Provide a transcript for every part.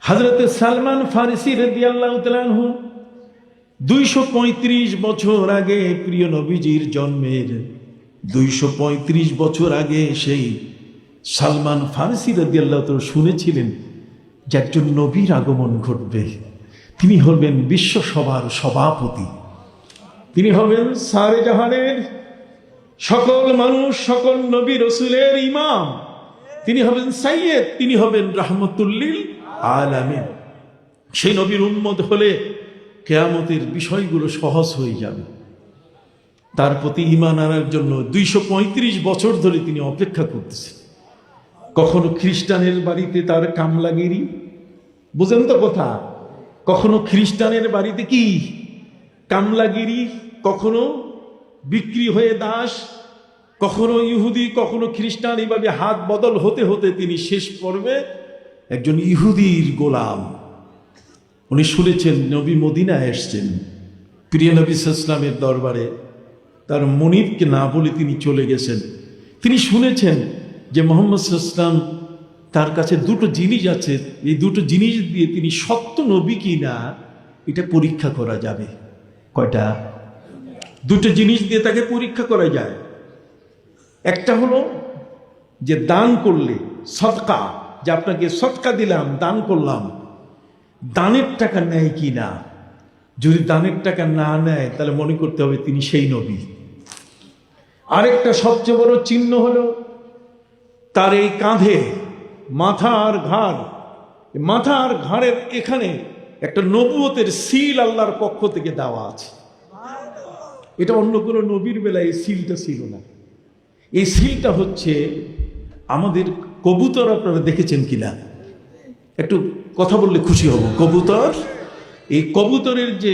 হযরতে সালমান ফারসি রাদিয়াল্লাহু তাআলা আনহু 235 বছর আগে প্রিয় নবীজির জন্মের 235 বছর আগে সেই সালমান ফারসি রাদিয়াল্লাহু তাআলা শুনেছিলেন যে একজন নবীর আগমন ঘটবে। তিনি হবেন বিশ্বসভার সভাপতি, তিনি হবেন সারে জাহানের সকল মানুষ সকল নবী রাসূলের ইমাম, তিনি হবেন সাইয়্যেদ, তিনি হবেন রাহমাতুল লিল আলামিন। সেই নবীর উম্মত হলে কিয়ামতের বিষয়গুলো সহজ হয়ে যাবে। তার প্রতি ঈমান আনার জন্য 235 বছর ধরে তিনি অপেক্ষা করতেছেন। কখনো খ্রিস্টানের বাড়িতে তার কামলাগিরি, বুঝেন তো কথা, কখনো খ্রিস্টানের বাড়িতে কি কামলাগিরি, কখনো বিক্রি হয়ে দাস, কখনো ইহুদি কখনো খ্রিস্টান, এইভাবে হাত বদল হতে হতে তিনি শেষ পর্বে একজন ইহুদির গোলাম। উনি শুনেছেন নবী মদিনায় এসছেন, প্রিয় নবী সাল্লাল্লাহু আলাইহি ওয়াসাল্লামের দরবারে তার মনিবকে না বলে তিনি চলে গেছেন। তিনি শুনেছেন যে মুহাম্মদ সাল্লাল্লাহু আলাইহি ওয়াসাল্লাম তার কাছে দুটো জিনিস আছে, এই দুটো জিনিস দিয়ে তিনি সত্য নবী কিনা এটা পরীক্ষা করা যাবে। কয়টা? দুটো জিনিস দিয়ে তাকে পরীক্ষা করা যায়। একটা হলো যে দান করলে সদকা, যে আপনাকে সদকা দিলাম, দান করলাম, দানের টাকা নেয় কি না। যদি দানের টাকা না নেয় তাহলে মনে করতে হবে তিনি সেই নবী। আরেকটা সবচেয়ে বড় চিহ্ন হলো তার এই কাঁধে মাথা আর ঘাড়, মাথা আর ঘাড়ের এখানে একটা নবুয়তের সিল আল্লাহর পক্ষ থেকে দেওয়া আছে। এটা অন্য কোনো নবীর বেলায় এই সিলটা ছিল না। এই সিলটা হচ্ছে আমাদের কবুতর, আপনারা দেখেছেন কিনা, একটু কথা বললে খুশি হব। কবুতর, এই কবুতরের যে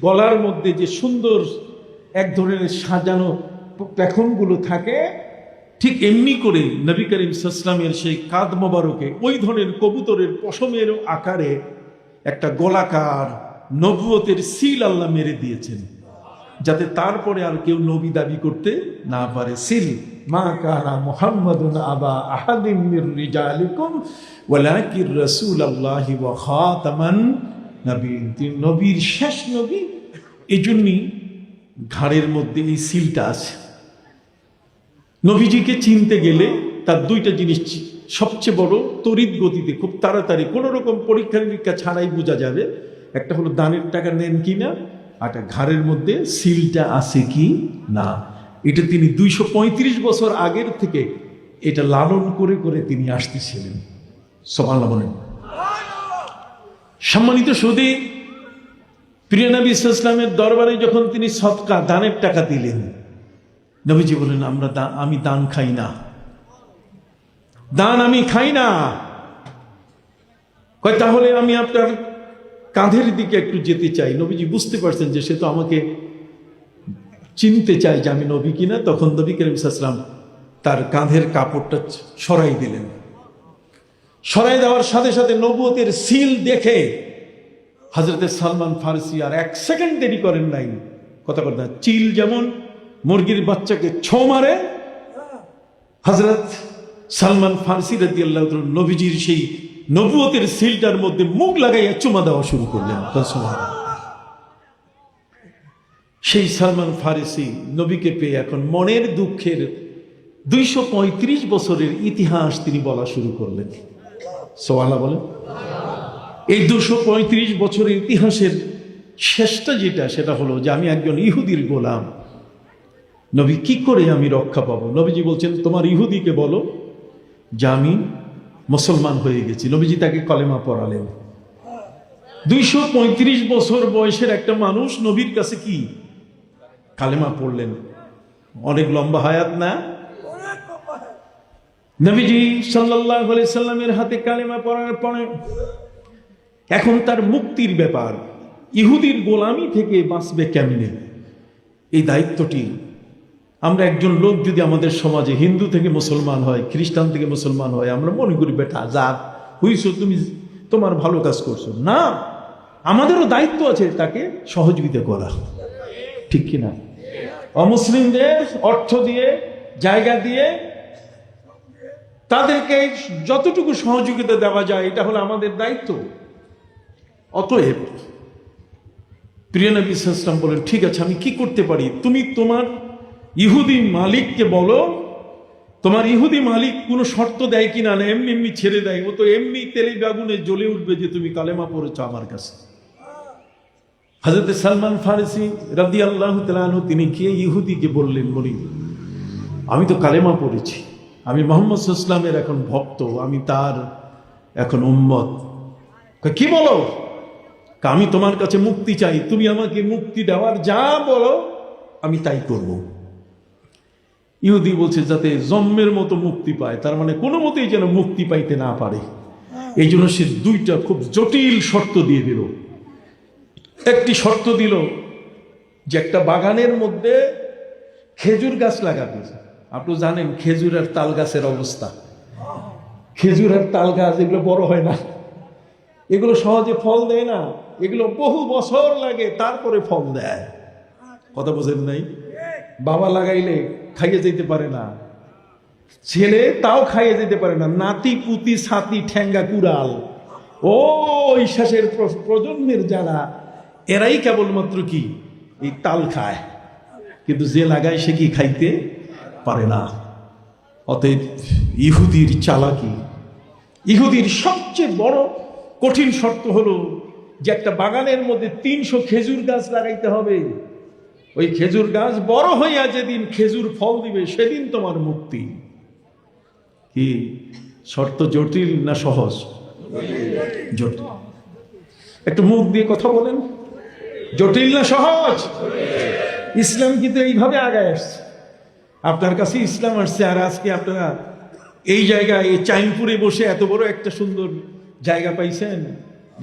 গলার মধ্যে যে সুন্দর এক ধরনের সাজানো পেখমগুলো থাকে, ঠিক এমনি করে নবী করিম সাল্লাল্লাহু আলাইহি ওয়াসাল্লামের সেই কাঁধ মোবারকে ওই ধরনের কবুতরের পশমের আকারে একটা গোলাকার নবুয়তের সিল আল্লাহ মেরে দিয়েছেন, যাতে তারপরে আর কেউ নবী দাবি করতে না পারে। সিল মা কানা মুহাম্মাদুন আবা আহাদিম মির রিজালিকুম ওয়ালাকির রাসূলুল্লাহি ওয়া খাতামান নবীন, তিনি নবীর শেষ নবী। এজন্যই ঘাড়ের মধ্যে এই সিলটা আছে। নবীজিকে চিনতে গেলে তার দুইটা জিনিস সবচেয়ে বড়, তড়িৎ গতিতে খুব তাড়াতাড়ি কোনো রকম পরীক্ষা নিরীক্ষা ছাড়াই বোঝা যাবে। একটা হলো দানের টাকা নেন কিনা, আর ঘাড়ের মধ্যে সিলটা আছে কি না। এটা তিনি 235 বছর আগের থেকে এটা লালন করে করে তিনি আসতেছিলেন। সুবহানাল্লাহ বলেন। সম্মানিত সুধী, প্রিয় নবী সাল্লাল্লাহু আলাইহি ওয়াসাল্লামের দরবারে যখন তিনি সদকা দানের টাকা দিলেন, নবীজি বলেন আমি দান খাই না, দান আমি খাই না। কয় তাহলে আমি আপনার কাঁধের দিকে একটু যেতে চাই। নবীজি বুঝতে পারছেন যে সে তো আমাকে চিনতে চায় যে আমি নবী কিনা। তখন নবী করিম সাল্লাল্লাহু আলাইহি ওয়াসাল্লাম তার কাঁধের কাপড়টা সরাই দিলেন। সরাই দেওয়ার সাথে সাথে নবুয়তের সিল দেখে হযরতে সালমান ফারসি আর এক সেকেন্ড দেরি করেন নাই। কথা কথা, চিল যেমন মুরগির বাচ্চাকে ছো মারে, হযরত সালমান ফারসি রাদিয়াল্লাহু তাআলা নবীজির সেই নবুয়তের সিলটার মধ্যে মুখ লাগাইয়া চুমা দেওয়া শুরু করলেন। সেই সালমান ফারসি নবীকে পেয়ে এখন মনের দুঃখের 235 বছরের ইতিহাস তিনি বলা শুরু করলেন। সুবহানাল্লাহ বলেন। এই 235 বছরের ইতিহাসের শেষটা যেটা, সেটা হলো যে আমি একজন ইহুদির গোলাম। নবী কি করে আমি রক্ষা পাবো? নবীজি বলছেন তোমার ইহুদিকে বলো যে আমি মুসলমান হয়ে গেছি। নবীজি তাকে কলেমা পড়ালেন। 235 বছর বয়সের একটা মানুষ নবীর কাছে কি কালেমা পড়লেন। অনেক লম্বা হায়াত না? নবীজি সাল্লাল্লাহু আলাইহি সাল্লামের হাতে কালেমা পড়ার পরে এখন তার মুক্তির ব্যাপার। ইহুদির গোলামি থেকে বাঁচবে কেমনে, এই দায়িত্বটি আমরা, একজন লোক যদি আমাদের সমাজে হিন্দু থেকে মুসলমান হয়, খ্রিস্টান থেকে মুসলমান হয়, আমরা মনে করি বেটা যা হইছো, তুমি তোমার ভালো কাজ করছো না। আমাদেরও দায়িত্ব আছে তাকে সহযোগিতা করা, ঠিক কিনা? অমুসলিমদের অর্থ দিয়ে, জায়গা দিয়ে তাদেরকে যতটুকু সহযোগিতা দেওয়া যায়, এটা হলো আমাদের দায়িত্ব। অতএব প্রিয় নবী সাল্লাল্লাহু আলাইহি ওয়াসাল্লাম বলেন, ঠিক আছে, আমি কি করতে পারি? তুমি তোমার ইহুদি মালিককে বলো, তোমার ইহুদি মালিক কোনো শর্ত দেয় কিনা, না এমনি এমনি ছেড়ে দেয়, ও তো এমনি তেলে বেগুনে জ্বলে উঠবে যে তুমি কালেমা পড়েছ আমার কাছে। হযরত সালমান ফারসি রাদিয়াল্লাহু তাআলা আনহু তিনি কি ইহুদিকে বললেন, বলি আমি তো কালেমা পড়েছি, আমি মুহাম্মদ সাল্লাল্লাহু আলাইহি ওয়াসাল্লামের এখন ভক্ত, আমি তার এখন উম্মত। কি বলো? আমি তোমার কাছে মুক্তি চাই, তুমি আমাকে মুক্তি দেওয়ার যা বলো আমি তাই করব। ইহুদি বলছে যাতে জন্মের মতো মুক্তি পায়, তার মানে কোনো মতেই যেন মুক্তি পাইতে না পারে। এই জন্য সে দুইটা খুব জটিল শর্ত দিয়ে দিল। একটি শর্ত দিল যে একটা বাগানের মধ্যে খেজুর গাছ লাগাবে। আপনি জানেন খেজুর আর তাল গাছের অবস্থা। খেজুর আর তাল গাছ এগুলো বড় হয় না, এগুলো সহজে ফল দেয় না, এগুলো বহু বছর লাগে তারপরে ফল দেয়। কথা বোঝেন নাই? বাবা লাগাইলে খাইয়ে যেতে পারে না, ছেলে তাও খাইয়ে যেতে পারে না, নাতি পুতি ছাতি ঠ্যাঙ্গা কুড়াল ও শ্বাসের প্রজন্মের যারা, এরাই কেবলমাত্র কি এই তাল খায়, কিন্তু যে লাগায় সে কি খাইতে পারে না। অতএব ইহুদির চালাকি, ইহুদির সবচেয়ে বড় কঠিন শর্ত হলো যে একটা বাগানের মধ্যে 300 খেজুর গাছ লাগাইতে হবে। ওই খেজুর গাছ বড় হইয়া যেদিন খেজুর ফল দিবে সেদিন তোমার মুক্তি। কি শর্ত জটিল না সহজ? জটিল। একটু মুখ দিয়ে কথা বলেন, জটিল না সহজ? ইসলাম কিন্তু এইভাবে আগায় আসছে। আপনার কাছে ইসলাম আসছে, আর আজকে আপনারা এই জায়গায় এই চাইনপুরে বসে এত বড় একটা সুন্দর জায়গা পাইছেন।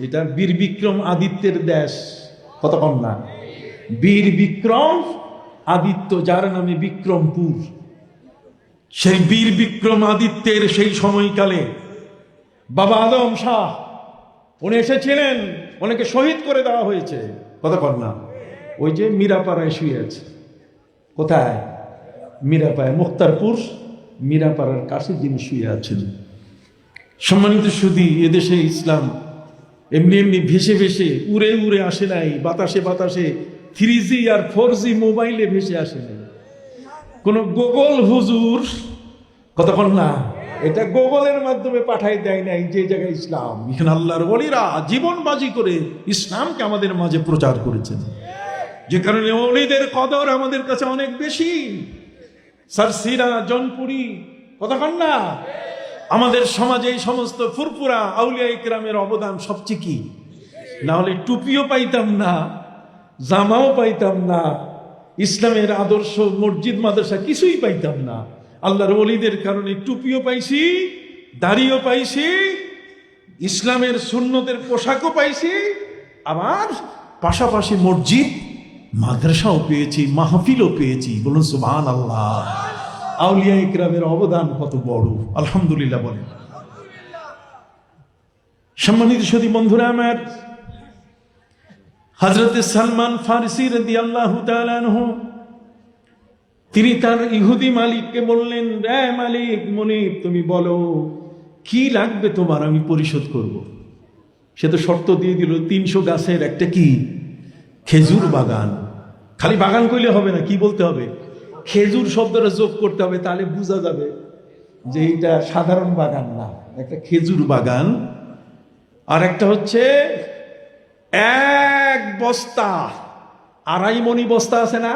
এটা বীর বিক্রম আদিত্যের দেশ, কত কম না? বীর বিক্রম আদিত্য, যার নামে বিক্রমপুর, সেই বীর বিক্রম আদিত্যের সেই সময়কালে বাবা আদম শাহ উনি এসেছিলেন, ওনাকে শহীদ করে দেওয়া হয়েছে। কত কম না? ওই যে মীরাপাড়ায় শুয়ে আছে। কোথায়? মীরাপাড়ায়, মুক্তারপুর মীরাপাড়ার কাছে যিনি শুয়ে আছেন। সম্মানিত সুধী, এদেশে ইসলাম এমনি এমনি ভেসে ভেসে উড়ে উড়ে আসে নাই, বাতাসে বাতাসে 3G আর 4G মোবাইলে ভেসে আসে নাই। কোন গোগল হুজুর, কতক্ষণ না, এটা গোগলের মাধ্যমে পাঠাই দেয় নাই যে জায়গায় ইসলাম। এখানে আল্লাহর ওলিরা জীবন বাজি করে ইসলামকে আমাদের মাঝে প্রচার করেছেন, যে কারণে ওলিদের কদর আমাদের কাছে অনেক বেশি। সারসিরা, জনপুরি, কতক্ষণ না, আমাদের সমাজে এই সমস্ত ফুরফুরা আউলিয়া ইকরামের অবদান সবচেয়ে কি। না হলে টুপিও পাইতাম না, জামাও পাইতাম না, ইসলামের আদর্শ মসজিদ মাদ্রাসা কিছুই পাইতাম না। আল্লাহর ওলিদের কারণে টুপিও পাইছি, দাড়িও পাইছি, ইসলামের সুন্নতের পোশাকও পাইছি, আবার পাশাপাশি মসজিদ মাদ্রাসাও পেয়েছি, মাহফিলও পেয়েছি। বলুন সুবহানাল্লাহ। আউলিয়া ইকরামের অবদান কত বড়, আলহামদুলিল্লাহ বলেন। সম্মানিত সুধী বন্ধুরা আমার, হযরত সালমান ফারসি রাদিয়াল্লাহু তাআলা আনহু তিনি তার ইহুদি মালিককে বললেন, রে মালিক মুনিব, তুমি বলো কি লাগবে তোমার, আমি পরিশোধ করব। সে তো শর্ত দিয়ে দিল 300 গাছের একটা কি খেজুর বাগান। খালি বাগান কইলে হবে না, কি বলতে হবে? খেজুর শব্দটা যোগ করতে হবে, তাহলে বোঝা যাবে যে এটা সাধারণ বাগান না, একটা খেজুর বাগান। আর একটা হচ্ছে 1 বস্তা, 2.5 মণি বস্তা আছে না?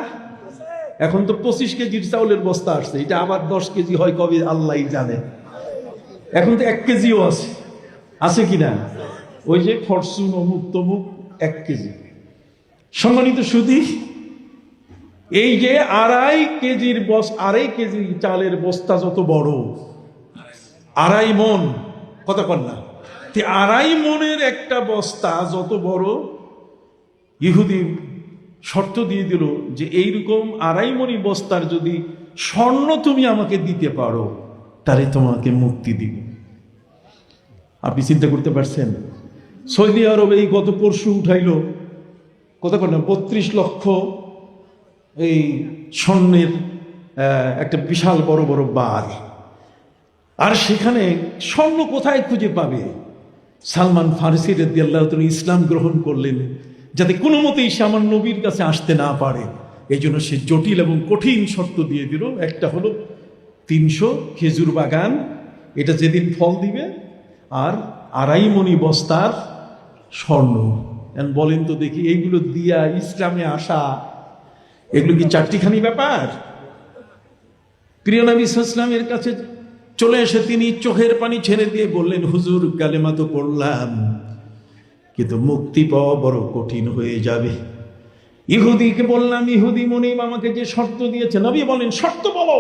এখন তো 25 কেজির চাউলের বস্তা আসছে, এটা আবার 10 কেজি হয় কবে আল্লাহই জানে। এখন তো 1 কেজিও আছে, আছে কিনা? ওই যে ফরচুন অমুক তমুক 1 কেজি। সম্মানিত সুধী, এই যে 2.5 কেজি চালের বস্তা যত বড়, 2.5 মণ, কত কন্যা, 2.5 মণের একটা বস্তা যত বড়, ইহুদি শর্ত দিয়ে দিল যে এইরকম 2.5 মণি বস্তার যদি স্বর্ণ তুমি আমাকে দিতে পারো, তাহলে তোমাকে মুক্তি দিব। আপনি চিন্তা করতে পারছেন? সৌদি আরব এই গত পরশু উঠাইলো কত কন্যা 32 লক্ষ এই স্বর্ণের একটা বিশাল বড় বড় বার। আর সেখানে স্বর্ণ কোথায় খুঁজে পাবে? সালমান ফারসি রাদিয়াল্লাহু তাআলা ইসলাম গ্রহণ করলেন, যাতে কোনো মতেই সে আমার নবীর কাছে আসতে না পারে। এই জন্য সে জটিল এবং কঠিন শর্ত দিয়ে দিল। একটা হলো 300 খেজুর বাগান, এটা যেদিন ফল দিবে, আর 2.5 মণি বস্তার স্বর্ণ। বলেন তো দেখি, এইগুলো দিয়া ইসলামে আসা, এগুলো কি চারটিখানি ব্যাপার? প্রিয় নবী সাল্লাল্লাহু আলাইহি ওয়াসাল্লামের কাছে চলে এসে তিনি চোখের পানি ছেড়ে দিয়ে বললেন, হুজুর কালেমা তো পড়লাম, কিন্তু মুক্তি পাওয়া বড় কঠিন হয়ে যাবে। ইহুদিকে বললাম, ইহুদি মুনিব আমাকে যে শর্ত দিয়েছে। নবী বলেন, শর্ত বলো।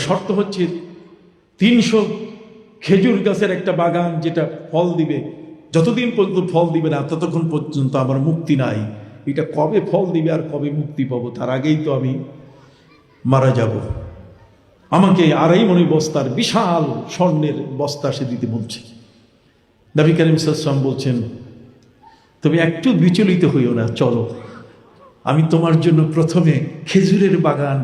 শর্ত হচ্ছে 300 খেজুর গাছের একটা বাগান, যেটা ফল দিবে, যতদিন পর্যন্ত ফল দিবে না ততক্ষণ পর্যন্ত আমার মুক্তি নাই। এটা কবে ফল দিবে আর কবে মুক্তি পাবো, তার আগেই তো আমি মারা যাব। আমাকে 2.5 মণি বস্তার বিশাল স্বর্ণের বস্তা সে দিতে বলছে। নবী করিম সাল্লাল্লাহু আলাইহি ওয়াসাল্লাম বলছেন, তুমি একটু বিচলিত হইও না, চলো আমি তোমার জন্য প্রথমে খেজুরের বাগান,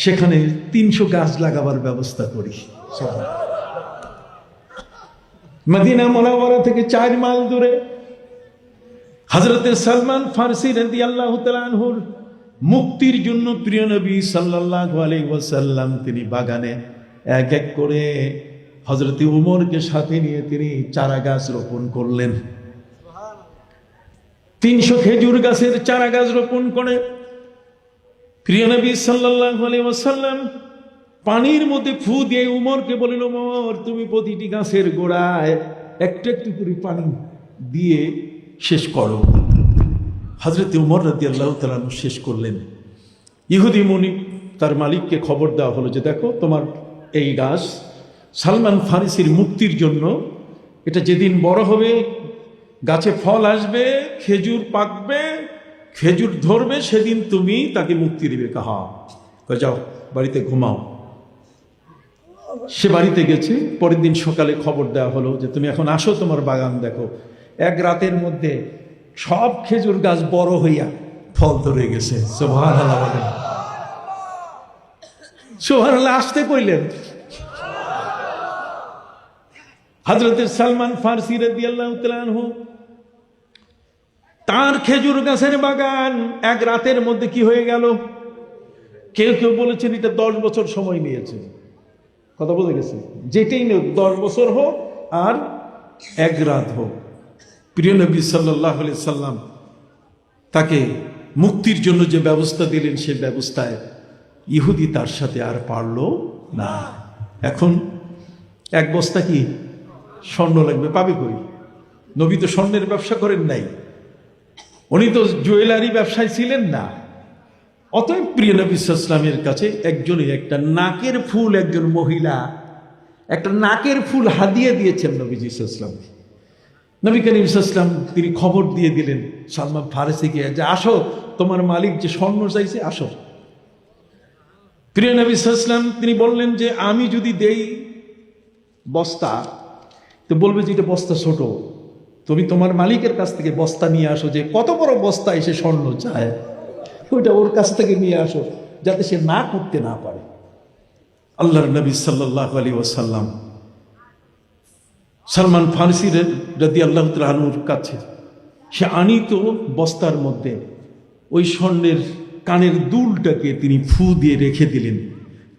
সেখানে 300 গাছ লাগাবার ব্যবস্থা করি। মদিনা মুনাওয়ারা থেকে 4 মাইল দূরে হযরত সালমান ফারসি রাদিয়াল্লাহু তাআলা আনহুর মুক্তির জন্য প্রিয় নবী সাল্লাল্লাহু আলাইহি ওয়াসাল্লাম তিনি বাগানে এক এক করে হযরত উমরকে সাথে নিয়ে তিনি চারা গাছ রোপণ করলেন। 300 খেজুর গাছের চারা গাছ রোপণ করে প্রিয় নবী সাল্লাল্লাহু আলাইহি ওয়াসাল্লাম পানির মধ্যে ফু দিয়ে উমরকে বলেন, উমর তুমি প্রতিটি গাছের গোড়ায় একটু একটু করে পানি দিয়ে শেষ করো। হযরত উমর রাদিয়াল্লাহু তাআলা শেষ করলেন। ইহুদি মুনিব তার মালিককে খবর দেওয়া হলো যে দেখো, তোমার এই গাছ সালমান ফারসির মুক্তির জন্য, এটা যেদিন বড় হবে, গাছে ফল আসবে, খেজুর পাকবে, খেজুর ধরবে, সেদিন তুমি তাকে মুক্তি দিবে। কাহা যাও বাড়িতে ঘুমাও। সে বাড়িতে গেছে। পরের দিন সকালে খবর দেওয়া হলো যে তুমি এখন আসো, তোমার বাগান দেখো। এক রাতের মধ্যে সব খেজুর গাছ বড় হইয়া ফল ধরে গেছে। সুবহানাল্লাহ বলেন, সুবহানাল্লাহ আসতে কইলেন। হযরত সালমান ফারসি রাদিয়াল্লাহু তাআলা আনহু তার খেজুর গাছের বাগান এক রাতের মধ্যে কি হয়ে গেল? কেউ কেউ বলেছেন এটা 10 বছর সময় নিয়েছে। কথা বলে গেছে, যেটাই হোক 10 বছর হোক আর 1 রাত হোক, প্রিয় নবী সাল্লাল্লাহু আলাইহি সাল্লাম তাকে মুক্তির জন্য যে ব্যবস্থা দিলেন, সে ব্যবস্থায় ইহুদি তার সাথে আর পারল না। এখন 1 বস্তা কি স্বর্ণ লাগবে, পাবে কই? নবী তো স্বর্ণের ব্যবসা করেন নাই, উনি তো জুয়েলারি ব্যবসায় ছিলেন না। অতএব প্রিয় নবী সাল্লাল্লাহু আলাইহি ওয়াসাল্লামের কাছে একজনই একটা নাকের ফুল, একজন মহিলা একটা নাকের ফুল হাদিয়া দিয়েছেন নবীজি সাল্লাল্লাহু আলাইহি ওয়াসাল্লাম। নবী করিম সাল্লাল্লাহু আলাইহি ওয়াসাল্লাম তিনি খবর দিয়ে দিলেন সালমান ফারসিকে যে আসো, তোমার মালিক যে স্বর্ণ চাইছে, আসো। প্রিয় নবী সাল্লাল্লাহু আলাইহি ওয়াসাল্লাম তিনি বললেন যে আমি যদি দেই বস্তা, তো বলবে যে এটা বস্তা ছোট, তুমি তোমার মালিকের কাছ থেকে বস্তা নিয়ে আসো, যে কত বড় বস্তা এসে স্বর্ণ চায়, ওইটা ওর কাছ থেকে নিয়ে আসো, যাতে সে না করতে না পারে। আল্লাহর নবী সাল্লাল্লাহু আলাইহি ওয়াসাল্লাম সালমান ফারসি রাদিয়াল্লাহু তাআলা আনহুর কাছে সে আনিত বস্তার মধ্যে ওই স্বর্ণের কানের দুলটাকে তিনি ফু দিয়ে রেখে দিলেন।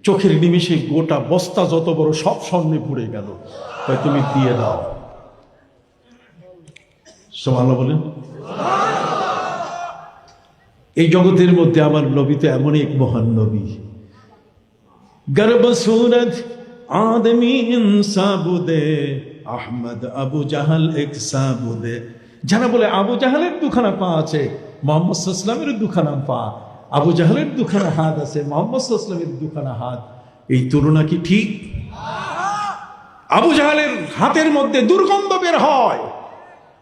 চোখের নিমেষে গোটা বস্তা যত বড় সব স্বর্ণে ভরে গেল। তাই তুমি দিয়ে দাও। সুবহানাল্লাহ বলেন। এই জগতের মধ্যে আমার নবী তো এমন এক মহান নবী, গর্ব সুরত আদমি ইনসাবুদে আহমদ আবু জাহাল এক সাবুদে। যারা বলে আবু জাহালের 2খানা পা আছে, মুহাম্মদ সাল্লাল্লাহু আলাইহি ওয়াসাল্লামের 2খানা পা, আবু জাহালের 2খানা হাত আছে, মুহাম্মদ সাল্লাল্লাহু আলাইহি ওয়াসাল্লামের 2খানা হাত, এই তুলনা কি ঠিক? আবু জাহালের হাতের মধ্যে দুর্গন্ধ বের হয়,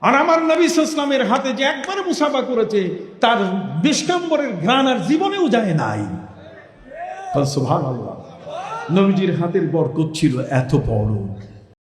আর আমার নবী সাল্লাল্লাহু আলাইহি ওয়াসাল্লামের হাতে যে একবার মুসাফা করেছে, তার 20 নম্বরের ঘ্রাণ আর জীবনেও যায় নাই। সুবহানাল্লাহ। নবীজির হাতের বরকত ছিল এত বড়।